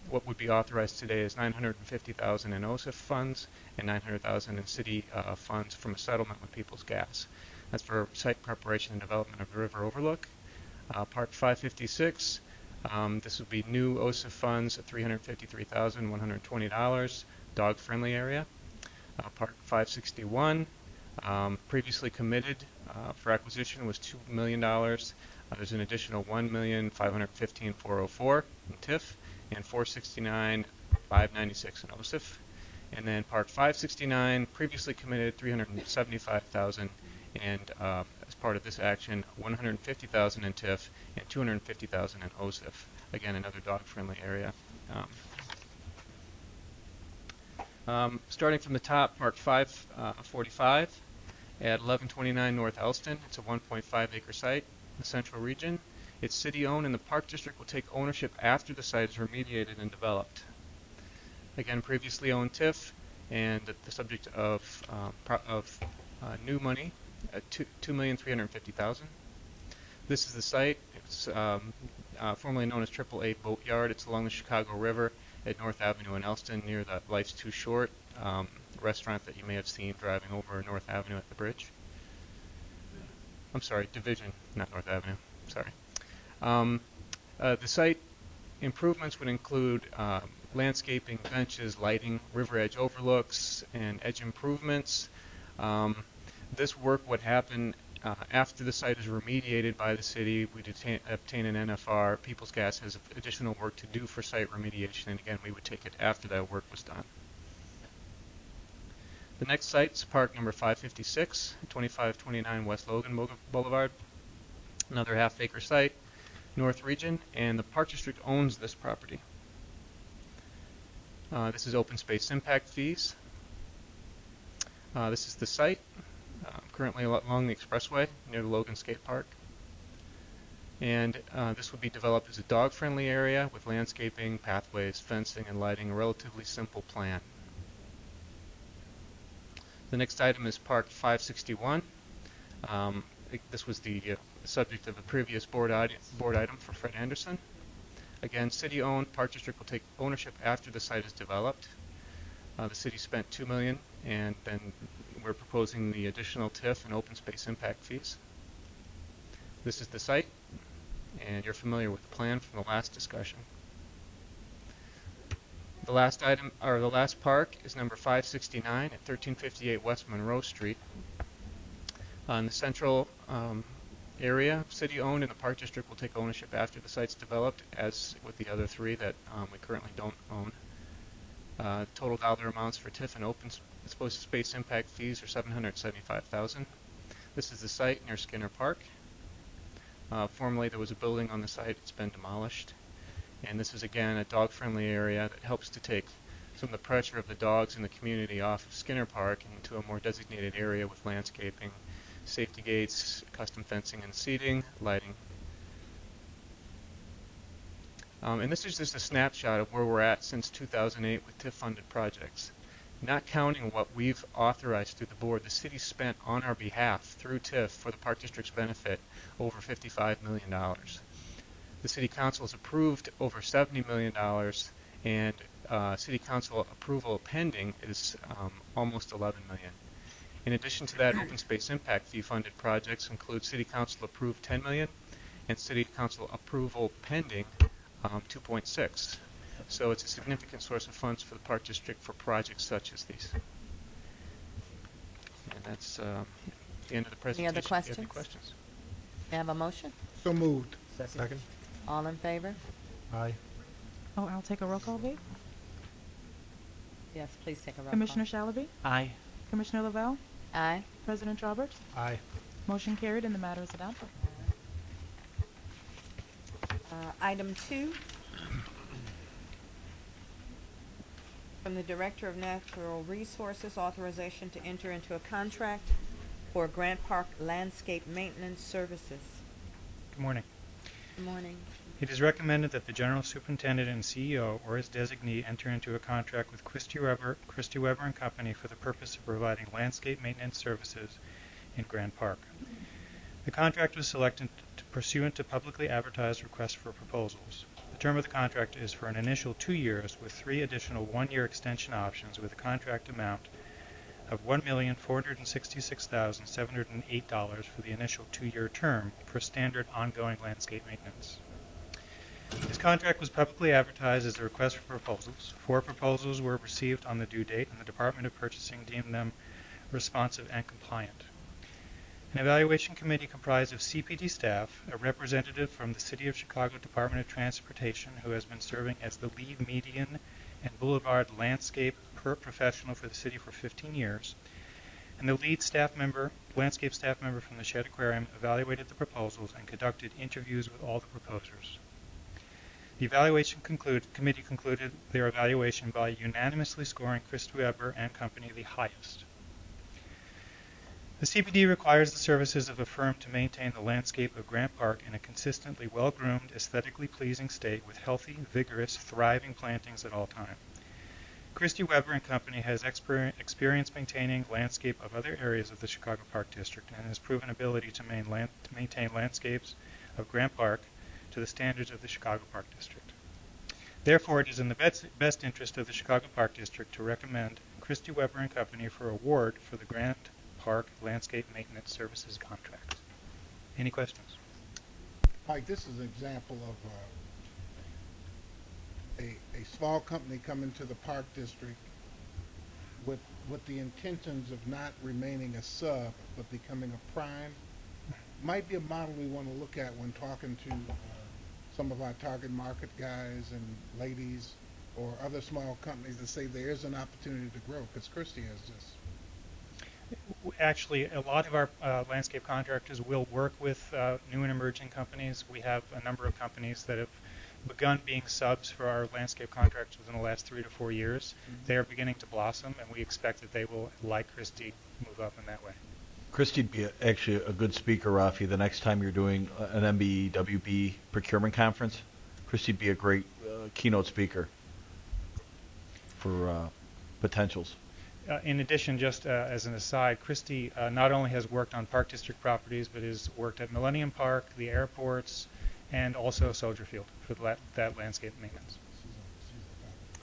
What would be authorized today is $950,000 in OSIF funds and $900,000 in city funds from a settlement with People's Gas. That's for site preparation and development of the river overlook. Park 556, this would be new OSIF funds at $353,120, dog-friendly area. Park 561, previously committed for acquisition was $2 million. There's an additional $1,515,404 in TIF and $469,596 in OSIF. And then Park 569, previously committed $375,000, and as part of this action, $150,000 in TIF and $250,000 in OSIF. Again, another dog-friendly area. Starting from the top, Park 545 at 1129 North Elston. It's a 1.5-acre site in the central region. It's city-owned, and the Park District will take ownership after the site is remediated and developed. Again, previously owned TIF, and the subject of new money at $2,350,000. This is the site. It's formerly known as AAA Boatyard. It's along the Chicago River at North Avenue in Elston, near the Life's Too Short restaurant that you may have seen driving over North Avenue at the bridge. I'm sorry, Division, not North Avenue. Sorry. The site improvements would include landscaping, benches, lighting, river edge overlooks, and edge improvements. This work would happen after the site is remediated by the city. We'd obtain an NFR. People's Gas has additional work to do for site remediation, and again, we would take it after that work was done. The next site is park number 556, 2529 West Logan Boulevard. Another half-acre site, North Region, and the Park District owns this property. This is open space impact fees. This is the site, currently along the expressway near the Logan Skate Park. And this would be developed as a dog-friendly area with landscaping, pathways, fencing, and lighting, a relatively simple plan. The next item is Park 561. This was the subject of a previous board item for Fred Anderson. Again, city-owned. Park District will take ownership after the site is developed. The city spent $2 million, and then we're proposing the additional TIF and open space impact fees. This is the site, and you're familiar with the plan from the last discussion. The last item, or the last park, is number 569 at 1358 West Monroe Street. In the central area, city-owned, and the Park District will take ownership after the site's developed, as with the other 3 that we currently don't own. Total dollar amounts for TIF and open space impact fees are $775,000. This is the site near Skinner Park. Formerly there was a building on the site. It's been demolished. And this is again a dog-friendly area that helps to take some of the pressure of the dogs in the community off of Skinner Park into a more designated area with landscaping, safety gates, custom fencing and seating, lighting. And this is just a snapshot of where we're at since 2008 with TIF-funded projects. Not counting what we've authorized through the board, the city spent on our behalf through TIF for the Park District's benefit over $55 million. The City Council has approved over $70 million, and City Council approval pending is almost $11 million. In addition to that, open space impact fee funded projects include City Council approved $10 million and City Council approval pending $2.6. So it's a significant source of funds for the Park District for projects such as these. And that's the end of the presentation. Any other If you have questions? any questions? May I have a motion? So moved. Second? All in favor? Aye. Oh, I'll take a roll call vote. Yes, please take a roll Commissioner Shalaby? Aye. Commissioner Lavelle? call. Aye. President Roberts? Aye. Motion carried and the matter is adopted. Item 2, from the Director of Natural Resources, authorization to enter into a contract for Grant Park landscape maintenance services. Good morning. Good morning. It is recommended that the General Superintendent and CEO or his designee enter into a contract with Christy Weber and Company for the purpose of providing landscape maintenance services in Grant Park. The contract was selected pursuant to publicly advertised requests for proposals. The term of the contract is for an initial 2 years with 3 additional 1-year extension options with a contract amount of $1,466,708 for the initial 2-year term for standard ongoing landscape maintenance. This contract was publicly advertised as a request for proposals. 4 proposals were received on the due date, and the Department of Purchasing deemed them responsive and compliant. An evaluation committee comprised of CPD staff, a representative from the City of Chicago Department of Transportation who has been serving as the lead median and boulevard landscape professional for the city for 15 years, and the lead landscape staff member from the Shedd Aquarium evaluated the proposals and conducted interviews with all the proposers. The evaluation committee concluded their evaluation by unanimously scoring Christy Weber and Company the highest. The CPD requires the services of a firm to maintain the landscape of Grant Park in a consistently well-groomed, aesthetically pleasing state with healthy, vigorous, thriving plantings at all times. Christy Weber and Company has experience maintaining landscape of other areas of the Chicago Park District and has proven ability to maintain landscapes of Grant Park to the standards of the Chicago Park District. Therefore, it is in the best interest of the Chicago Park District to recommend Christy Weber and Company for award for the Grant Park Landscape Maintenance Services contract. Any questions? Mike, this is an example of a small company coming to the Park District with the intentions of not remaining a sub, but becoming a prime. Might be a model we want to look at when talking to some of our target market guys and ladies or other small companies that say there is an opportunity to grow, because Christie has this. Actually, a lot of our landscape contractors will work with new and emerging companies. We have a number of companies that have begun being subs for our landscape contracts within the last 3 to 4 years. They are beginning to blossom, and we expect that they will, like Christie, move up in that way. Christie'd be actually a good speaker, Rafi, the next time you're doing an MBE-WB procurement conference. Christie'd be a great keynote speaker for potentials. In addition, just as an aside, Christie not only has worked on Park District properties, but has worked at Millennium Park, the airports, and also Soldier Field for that landscape maintenance.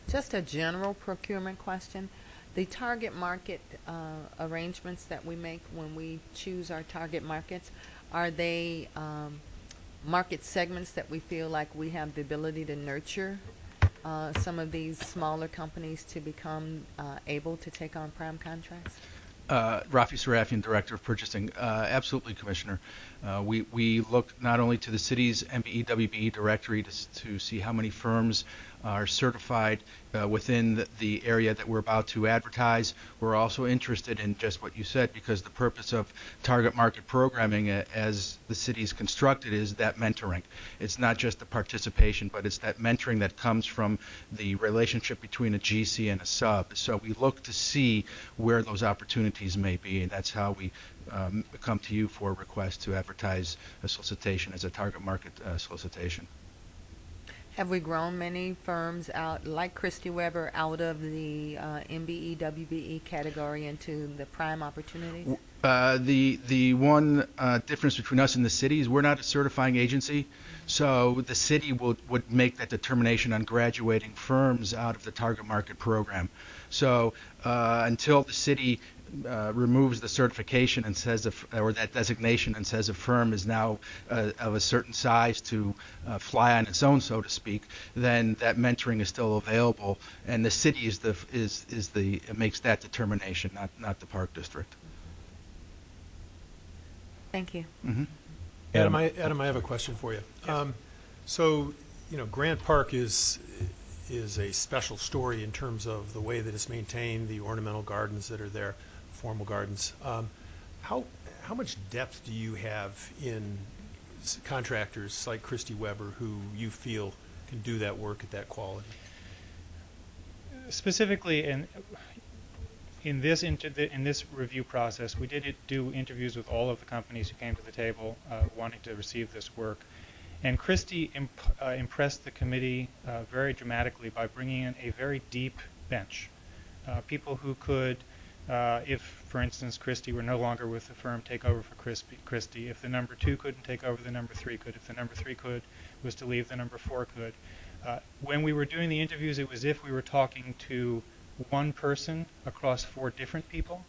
Just a general procurement question. The target market arrangements that we make when we choose our target markets, are they market segments that we feel like we have the ability to nurture some of these smaller companies to become able to take on prime contracts? Rafi Sarafian, Director of Purchasing. Absolutely, Commissioner. We look not only to the city's MBE-WBE directory to see how many firms are certified within the area that we're about to advertise. We're also interested in just what you said, because the purpose of target market programming as the city's constructed is that mentoring. It's not just the participation, but it's that mentoring that comes from the relationship between a GC and a sub. So we look to see where those opportunities may be, and that's how we come to you for a request to advertise a solicitation as a target market solicitation. Have we grown many firms out, like Christy Weber, out of the MBE, WBE category into the prime opportunities? The one difference between us and the city is we're not a certifying agency, so the city would make that determination on graduating firms out of the target market program. So until the city removes the certification and says, or that designation, and says a firm is now of a certain size to fly on its own, so to speak, then that mentoring is still available, and the city makes that determination, not the Park District. Thank you. Mm-hmm. Adam, I have a question for you. Yes. So, Grant Park is a special story in terms of the way that it's maintained, the ornamental gardens that are there, formal gardens. How much depth do you have in contractors like Christy Weber who you feel can do that work at that quality? Specifically, in this review process, we did do interviews with all of the companies who came to the table wanting to receive this work. And Christy impressed the committee very dramatically by bringing in a very deep bench. People who could, if, for instance, Christy were no longer with the firm, take over for Christy. If the number 2 couldn't take over, the number 3 could. If the number 3 was to leave, the number 4 could. When we were doing the interviews, it was as if we were talking to one person across 4 different people,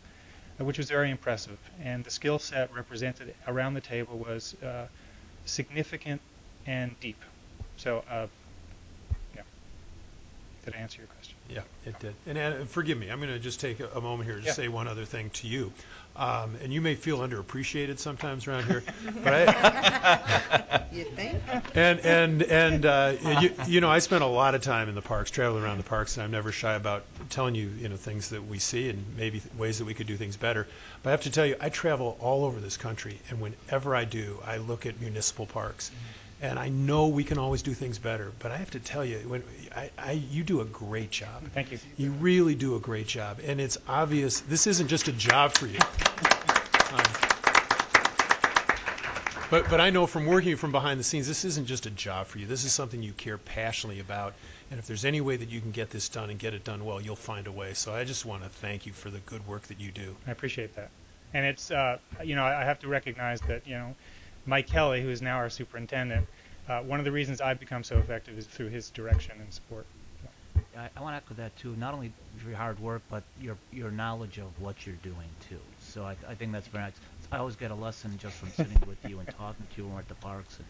which was very impressive. And the skill set represented around the table was significant and deep. So, yeah. Did I answer your question? Yeah, it did. And forgive me, I'm going to just take a moment here to say one other thing to you. And you may feel underappreciated sometimes around here, but You think? I spent a lot of time in the parks, traveling around the parks, and I'm never shy about telling you, things that we see and maybe ways that we could do things better. But I have to tell you, I travel all over this country, and whenever I do, I look at municipal parks. And I know we can always do things better, but I have to tell you, you do a great job. Thank you. You really do a great job, and it's obvious this isn't just a job for you. But I know from working from behind the scenes, this isn't just a job for you. This is something you care passionately about, and if there's any way that you can get this done and get it done well, you'll find a way. So I just want to thank you for the good work that you do. I appreciate that. And it's, I have to recognize that, Mike Kelly, who is now our superintendent, one of the reasons I've become so effective is through his direction and support. So. I want to echo that too. Not only your hard work, but your knowledge of what you're doing too. So I think that's very nice. I always get a lesson just from sitting with you and talking to you when we're at the parks. And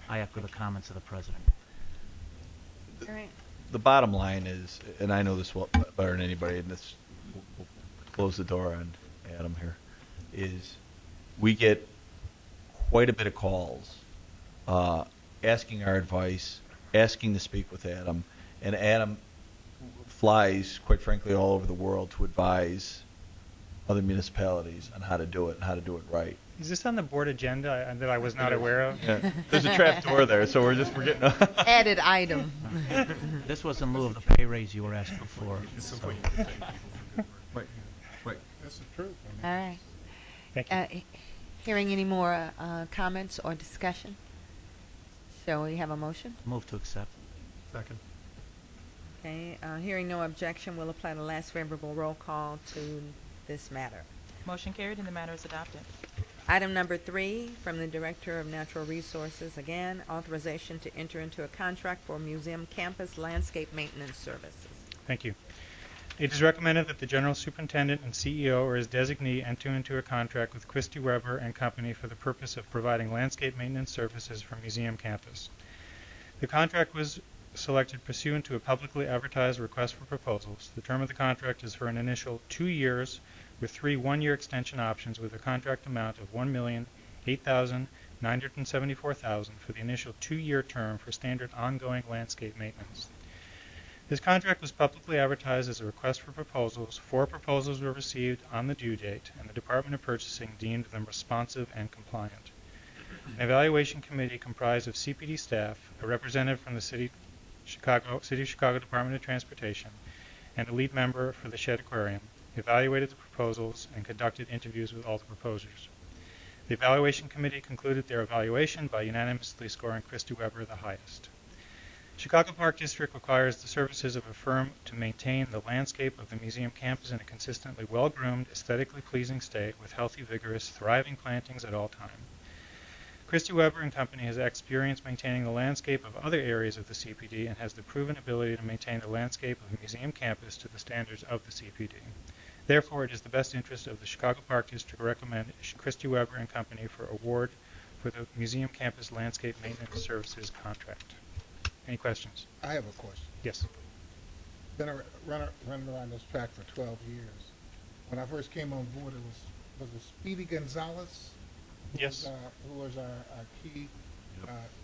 I echo the comments of the president. All right. The bottom line is, and I know this well, better than anybody, and this we'll close the door on Adam here, is we get quite a bit of calls asking our advice, asking to speak with Adam, and Adam flies, quite frankly, all over the world to advise other municipalities on how to do it and how to do it right. Is this on the board agenda that I was not aware of? Yeah. There's a trap door there, so we're getting added item. This was in lieu of the pay raise you were asking for. So. Right. That's the truth. All right. Thank you. Hearing any more comments or discussion? Shall we have a motion? Move to accept. Second. Okay. Hearing no objection, we'll apply the last favorable roll call to this matter. Motion carried and the matter is adopted. Item number 3 from the Director of Natural Resources, again, authorization to enter into a contract for museum campus landscape maintenance services. Thank you. It is recommended that the General Superintendent and CEO or his designee enter into a contract with Christy Weber and Company for the purpose of providing landscape maintenance services for museum campus. The contract was selected pursuant to a publicly advertised request for proposals. The term of the contract is for an initial 2 years with 3 one-year extension options with a contract amount of $1,008,974,000 for the initial 2-year term for standard ongoing landscape maintenance. This contract was publicly advertised as a request for proposals. 4 proposals were received on the due date, and the Department of Purchasing deemed them responsive and compliant. An evaluation committee comprised of CPD staff, a representative from the City of Chicago Department of Transportation, and a lead member for the Shed Aquarium, evaluated the proposals and conducted interviews with all the proposers. The evaluation committee concluded their evaluation by unanimously scoring Christy Weber the highest. Chicago Park District requires the services of a firm to maintain the landscape of the museum campus in a consistently well-groomed, aesthetically pleasing state with healthy, vigorous, thriving plantings at all times. Christy Weber and Company has experience maintaining the landscape of other areas of the CPD and has the proven ability to maintain the landscape of the museum campus to the standards of the CPD. Therefore, it is the best interest of the Chicago Park District to recommend Christie Weber and Company for award for the museum campus landscape maintenance services contract. Any questions? I have a question. Yes. Been running around this track for 12 years. When I first came on board, was it Speedy Gonzalez? Yes. Who was our key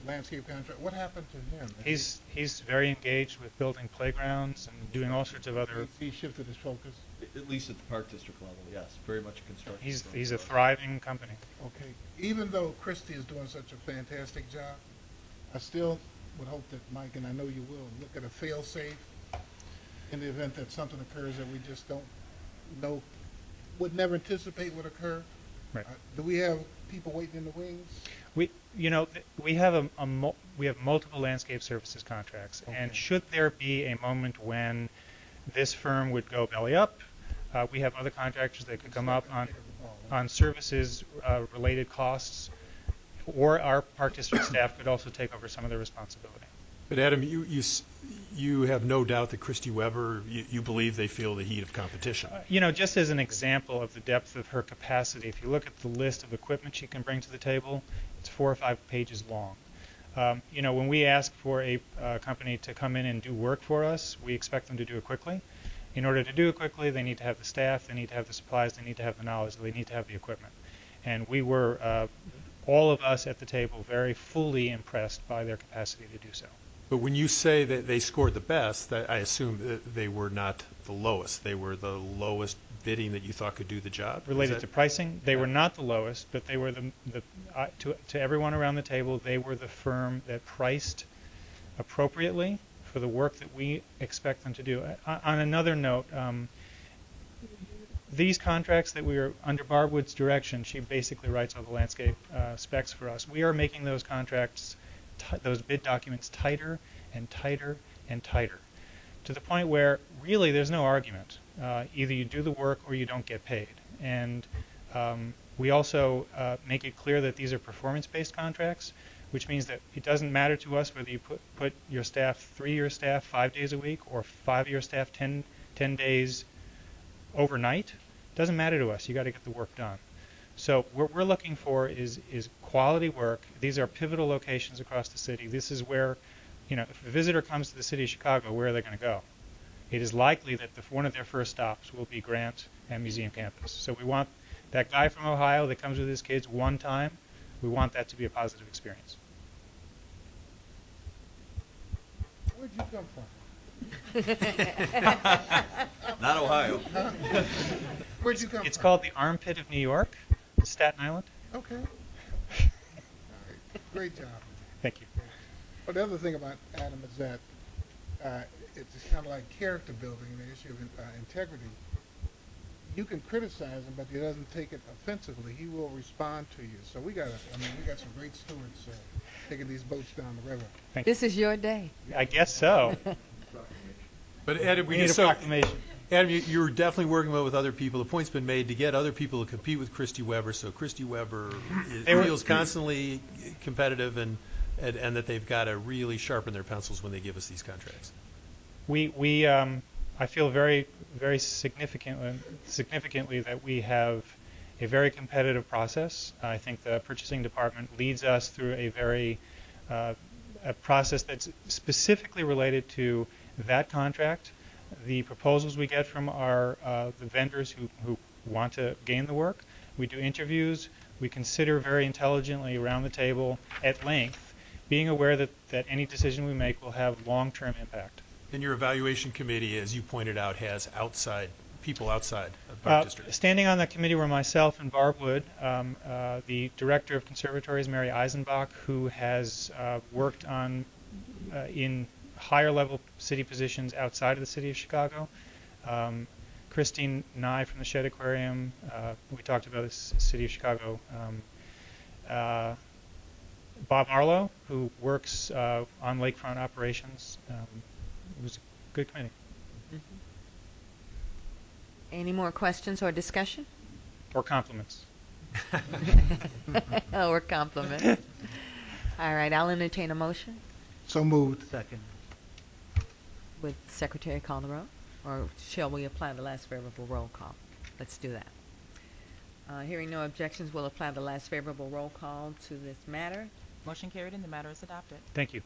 landscape contractor. What happened to him? He's very engaged with building playgrounds and doing all sorts of other. He shifted his focus. At least at the Park District level, yes, very much a construction. He's a thriving company. Okay. Even though Christie is doing such a fantastic job, I still would hope that Mike, and I know you will, look at a fail-safe in the event that something occurs that we just don't know, would never anticipate would occur. Right. Do we have people waiting in the wings? We have we have multiple landscape services contracts, Okay. and should there be a moment when this firm would go belly up, we have other contractors that could come up on services related costs, or our Park District staff could also take over some of the responsibility. But Adam, you have no doubt that Christie Weber, you believe they feel the heat of competition. Just as an example of the depth of her capacity, if you look at the list of equipment she can bring to the table, it's 4 or 5 pages long. When we ask for a company to come in and do work for us, we expect them to do it quickly. In order to do it quickly, they need to have the staff, they need to have the supplies, they need to have the knowledge, they need to have the equipment. And we were, all of us at the table, very fully impressed by their capacity to do so. But when you say that they scored the best, I assume that they were not the lowest. They were the lowest bidding that you thought could do the job? Related to pricing, they were not the lowest, but they were to everyone around the table, they were the firm that priced appropriately for the work that we expect them to do. On another note, these contracts that we are under Barbwood's direction, she basically writes all the landscape specs for us. We are making those contracts, those bid documents, tighter and tighter and tighter, to the point where really there's no argument. Either you do the work or you don't get paid. And we also make it clear that these are performance-based contracts, which means that it doesn't matter to us whether you put your staff, 3-year staff, 5 days a week, or 5-year staff, 10 days overnight. It doesn't matter to us. You got to get the work done. So what we're looking for is quality work. These are pivotal locations across the city. This is where, if a visitor comes to the city of Chicago, where are they going to go? It is likely that one of their first stops will be Grant and Museum Campus. So we want that guy from Ohio that comes with his kids one time, we want that to be a positive experience. Where'd you come from? Not Ohio. Where'd you come It's from? called the Armpit of New York, Staten Island. Okay. All right. Great job. Thank you. Well, the other thing about Adam is that it's kind of like character building, the issue of integrity. You can criticize him, but he doesn't take it offensively. He will respond to you. So we got some great stewards taking these boats down the river. This is your day. I guess so. But Adam, we need a proclamation. Adam, you're definitely working well with other people. The point's been made to get other people to compete with Christie Weber, so Christie Weber feels constantly competitive and that they've got to really sharpen their pencils when they give us these contracts. I feel very, very significantly that we have a very competitive process. I think the purchasing department leads us through a process that's specifically related to that contract. The proposals we get from the vendors who want to gain the work. We do interviews. We consider very intelligently around the table at length, being aware that any decision we make will have long-term impact. And your evaluation committee, as you pointed out, has people outside of Park District. Standing on that committee were myself and Barb Wood, the director of conservatories, Mary Eisenbach, who has worked in higher level city positions outside of the city of Chicago. Christine Nye from the Shedd Aquarium. We talked about the city of Chicago. Bob Marlowe, who works on lakefront operations. It was a good committee. Any more questions or discussion? Or compliments. Or compliments. All right, I'll entertain a motion. So moved. Second. Would Secretary call the roll? Or shall we apply the last favorable roll call? Let's do that. Hearing no objections, we'll apply the last favorable roll call to this matter. Motion carried and the matter is adopted. Thank you.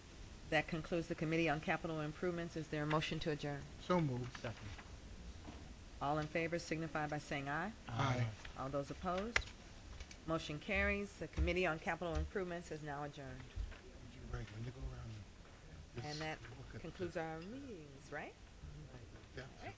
That concludes the Committee on Capital Improvements. Is there a motion to adjourn? So moved. Second. All in favor signify by saying aye. Aye. All those opposed? Motion carries. The Committee on Capital Improvements is now adjourned. Right, when you go around this- And that look at concludes our meetings, right? Yeah. Right.